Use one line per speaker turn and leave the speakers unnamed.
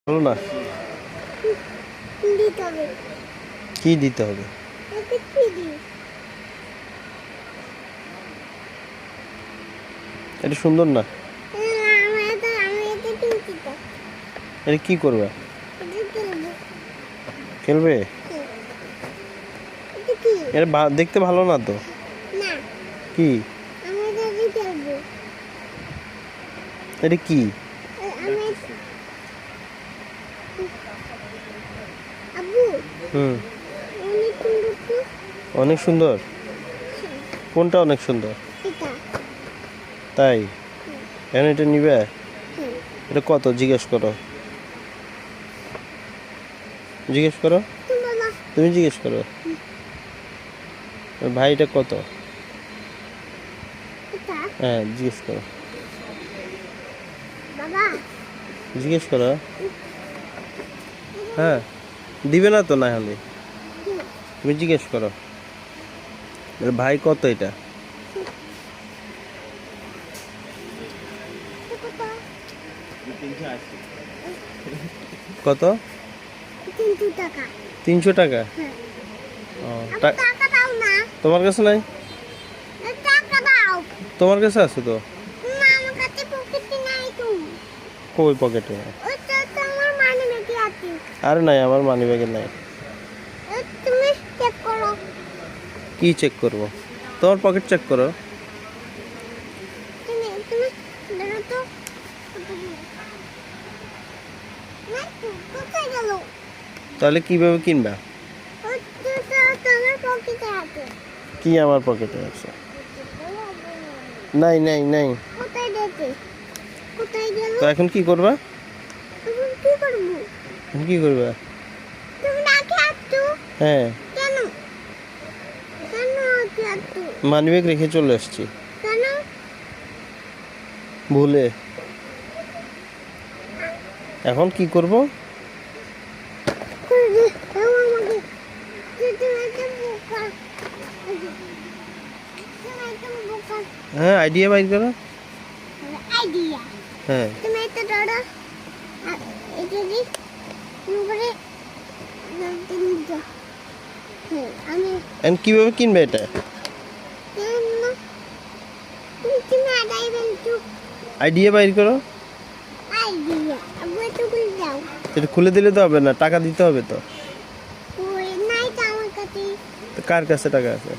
ভালো না।
দিতে হবে।
কি দিতে হবে?
ওকে কি দিই?
এটা সুন্দর না।
আমি এটা কিনছি তো।
এটা কি করবে?
এটা কিনবো।
খেলবে?
এটা কি?
এটা দেখতে ভালো না তো।
না,
কি?
আমি এটা দিয়ে খেলবো।
এটা কি?
আমি আব্বু
হুম,
অনেক সুন্দর তো।
অনেক সুন্দর। কোনটা অনেক সুন্দর?
এটা।
তাই? এখন এটা নিবে?
হুম।
এটা কত জিজ্ঞেস করো। জিজ্ঞেস করো।
তুমি বলো।
তুমি জিজ্ঞেস করো। ভাই এটা কত?
এটা
হ্যাঁ, জিজ্ঞেস করো।
বাবা।
জিজ্ঞেস করো। হ্যাঁ, দিবে না তো না হলে।
হুম।
তুমি জিজ্ঞেস করো। ভাই কত এটা?
এটা কত?
কত?
300 টাকা।
300 টাকা?
হ্যাঁ।
ও,
আব্বু টাকা দাও না।
তোমার কাছে নাই?
টাকা দাও।
তোমার কাছে আছে তো।
না, আমার কাছে পকেটে নাই তো।
কই পকেটে?
ওটা তো আমার মানি ব্যাগে আছে।
আরে নাই, আমার মানি ব্যাগে নাই।
তুমি চেক করো।
কি চেক করব? তোমার পকেট চেক করো।
তুমি তুমি ধরো তো। নাই তো, কোথায় গেল?
তাহলে কিভাবে কিনবা?
ওটা তো আমার পকেটে আছে।
কি আমার পকেটে আছে? নাই নাই নাই।
কোথায় গেছে? কোথায় গেল?
তো এখন কি করবা?
তুমি কি করবো?
এখন কি করবা?
তুমি রাখে আসছো?
হ্যাঁ,
কেন? কেন রাখে আসছো?
মানি ব্যাগ রেখে চলে আসছি
কেন?
ভুলে। এখন কি করব?
দাও আমাকে। তুমি একটা বোকা। তুমি একটা বোকা।
হ্যাঁ, আইডিয়া বাইর করো।
আইডিয়া।
হ্যাঁ,
তুমি একটা ধরো। এটা দি করে নিতে। হ্যাঁ, আমি
এখন কিভাবে কিনবে এটা?
কেন তুমি আদায় বলছো?
আইডিয়া বাইর করো।
আইডিয়া আব্বু একটু খুলে দাও।
এটা খুলে দিলে তো হবে না, টাকা দিতে হবে তো।
ওই নাই তো আমার কাছে।
তো কার কাছে টাকা আছে?